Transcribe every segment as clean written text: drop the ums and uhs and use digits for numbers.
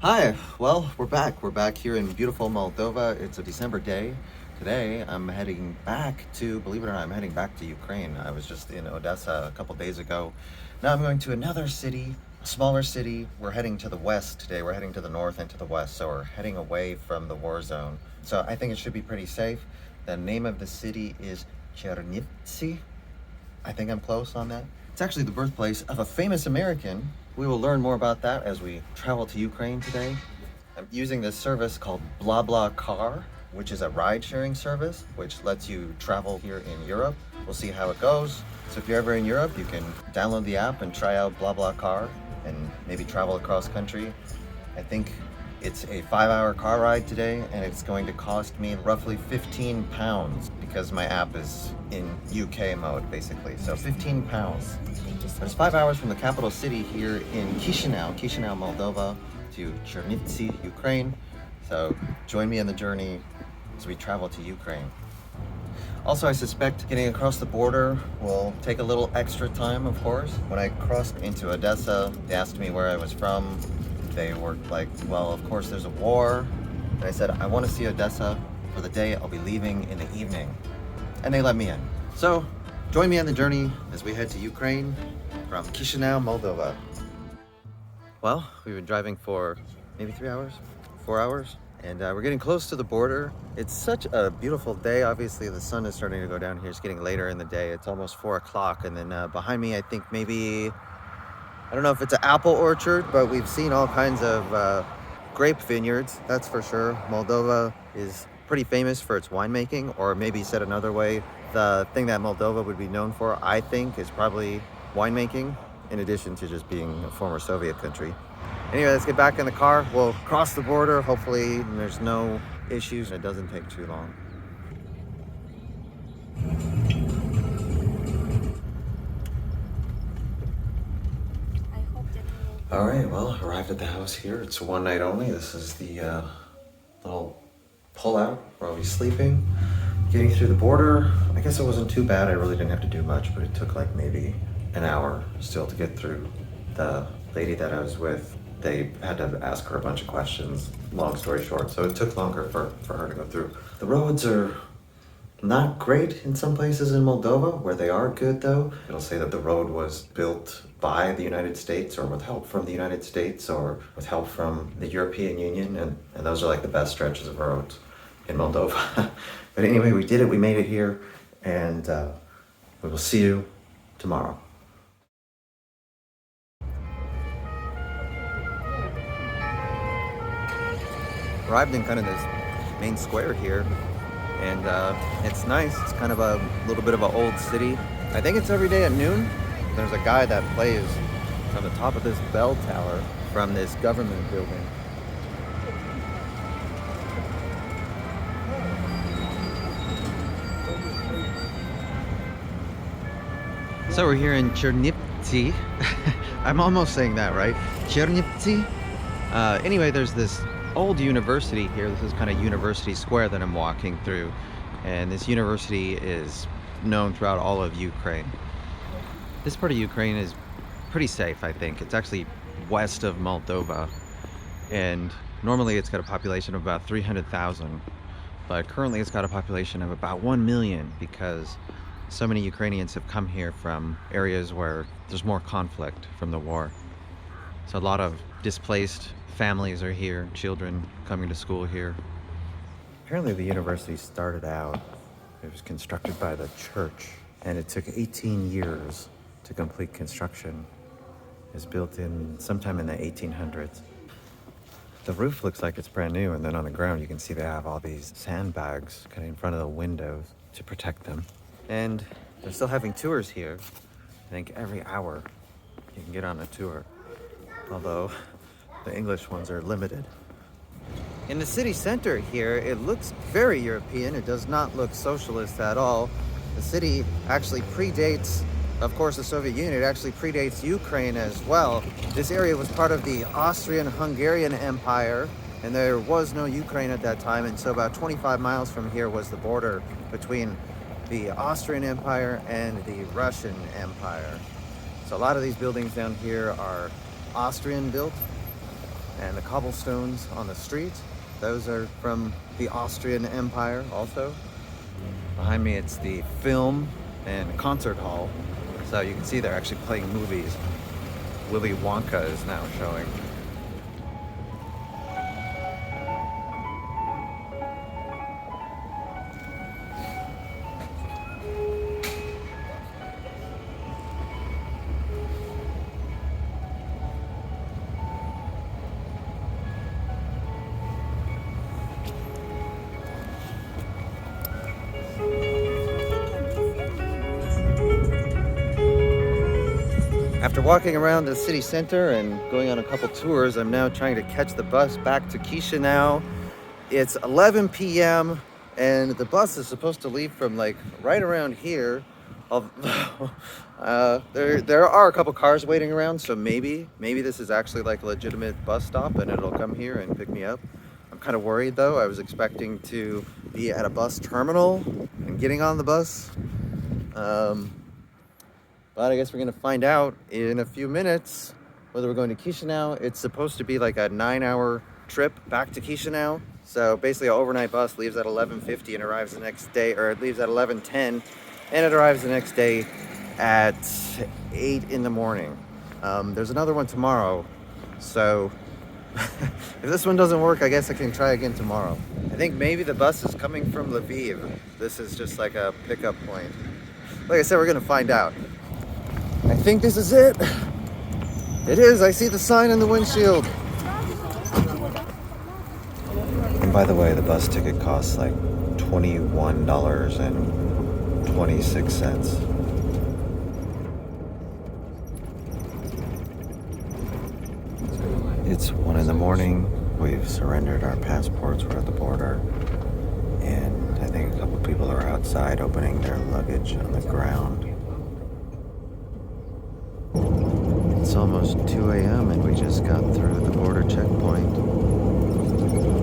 Hi, well, we're back. We're back here in beautiful Moldova. It's a December day. Today, I'm heading back to, believe it or not, I'm heading back to Ukraine. I was just in Odessa a couple days ago. Now I'm going to another city, a smaller city. We're heading to the west today. We're heading to the north and to the west, so we're heading away from the war zone. So I think it should be pretty safe. The name of the city is Chernivtsi. I think I'm close on that. It's actually the birthplace of a famous American. We will learn more about that as we travel to Ukraine today. I'm using this service called BlaBlaCar, which is a ride-sharing service, which lets you travel here in Europe. We'll see how it goes. So if you're ever in Europe, you can download the app and try out BlaBlaCar and maybe travel across country. I think it's a 5-hour car ride today, and it's going to cost me roughly £15 because my app is in UK mode, basically. So £15. There's 5 hours from the capital city here in Chisinau, Moldova, to Chernivtsi, Ukraine. So join me on the journey as we travel to Ukraine. Also, I suspect getting across the border will take a little extra time, of course. When I crossed into Odessa, they asked me where I was from. They were like, well, of course there's a war. And I said, I want to see Odessa for the day I'll be leaving in the evening. And they let me in. So join me on the journey as we head to Ukraine from Chisinau, Moldova. Well, we've been driving for maybe 3 hours, 4 hours, and we're getting close to the border. It's such a beautiful day. Obviously, the sun is starting to go down here. It's getting later in the day. It's almost 4 o'clock. And then behind me, I think maybe, I don't know if it's an apple orchard, but we've seen all kinds of grape vineyards, that's for sure. Moldova is pretty famous for its winemaking, or maybe said another way, the thing that Moldova would be known for, I think, is probably winemaking, in addition to just being a former Soviet country. Anyway, let's get back in the car. We'll cross the border. Hopefully there's no issues and it doesn't take too long. All right, well, arrived at the house here. It's one night only. This is the little pull-out where I'll be sleeping. Getting through the border, I guess it wasn't too bad. I really didn't have to do much, but it took like maybe an hour still to get through. The lady that I was with, they had to ask her a bunch of questions, long story short, so it took longer for her to go through. The roads are not great in some places in Moldova. Where they are good, though, it'll say that the road was built by the United States or with help from the United States or with help from the European Union, and those are like the best stretches of roads in Moldova. But anyway, we did it, we made it here, and we will see you tomorrow. Arrived in kind of this main square here, and it's nice. It's kind of a little bit of an old city. I think it's every day at noon. There's a guy that plays on the top of this bell tower from this government building. So we're here in Chernivtsi. I'm almost saying that right. Chernivtsi. Anyway, there's this old university here. This is kind of University Square that I'm walking through, and this university is known throughout all of Ukraine. This part of Ukraine is pretty safe, I think. It's actually west of Moldova, and normally it's got a population of about 300,000, but currently it's got a population of about 1 million because so many Ukrainians have come here from areas where there's more conflict from the war. So a lot of displaced families are here, children coming to school here. Apparently the university started out, it was constructed by the church, and it took 18 years to complete construction. It was built in sometime in the 1800s. The roof looks like it's brand new, and then on the ground you can see they have all these sandbags kind of in front of the windows to protect them. And they're still having tours here. I think every hour you can get on a tour, although the English ones are limited. In the city center here, it looks very European. It does not look socialist at all. The city actually predates, of course, the Soviet Union. It actually predates Ukraine as well. This area was part of the Austrian-Hungarian Empire, and there was no Ukraine at that time. And so about 25 miles from here was the border between the Austrian Empire and the Russian Empire. So a lot of these buildings down here are Austrian built, And the cobblestones on the street, those are from the Austrian Empire also. Behind me, it's the film and concert hall. So you can see they're actually playing movies. Willy Wonka is now showing. After walking around the city center and going on a couple tours, I'm now trying to catch the bus back to Chisinau. It's 11 p.m. and the bus is supposed to leave from like right around here. There are a couple cars waiting around, so maybe this is actually like a legitimate bus stop and it'll come here and pick me up. I'm kind of worried though. I was expecting to be at a bus terminal and getting on the bus. But I guess we're gonna find out in a few minutes whether we're going to Chisinau. It's supposed to be like a 9-hour trip back to Chisinau. So basically an overnight bus leaves at 11:50 and arrives the next day, or it leaves at 11:10 and it arrives the next day at 8 in the morning. There's another one tomorrow. So if this one doesn't work, I guess I can try again tomorrow. I think maybe the bus is coming from Lviv. This is just like a pickup point. Like I said, we're gonna find out. I think this is it. It is. I see the sign in the windshield. And by the way, the bus ticket costs like $21.26. It's 1 in the morning. We've surrendered our passports. We're at the border. And I think a couple people are outside opening their luggage on the ground. It's almost 2 a.m. and we just got through the border checkpoint.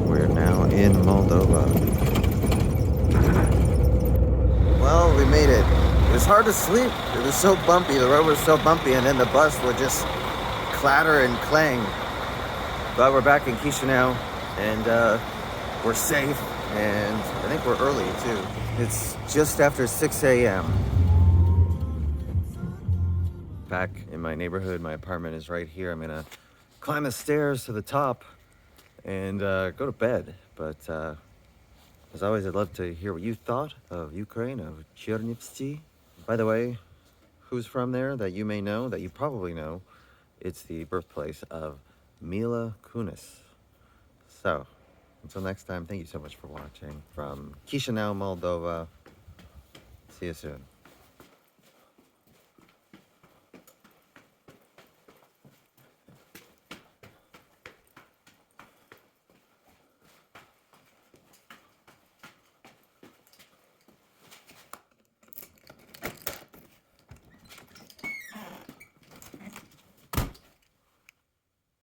We're now in Moldova. Well, we made it. It was hard to sleep. It was so bumpy. The road was so bumpy, and then the bus would just clatter and clang. But we're back in Chisinau, and we're safe, and I think we're early too. It's just after 6 a.m. Back in my neighborhood, my apartment is right here. I'm gonna climb the stairs to the top and go to bed. But as always, I'd love to hear what you thought of Ukraine, of Chernivtsi. By the way, who's from there that you may know, that you probably know? It's the birthplace of Mila Kunis. So, until next time, thank you so much for watching from Chisinau, Moldova. See you soon.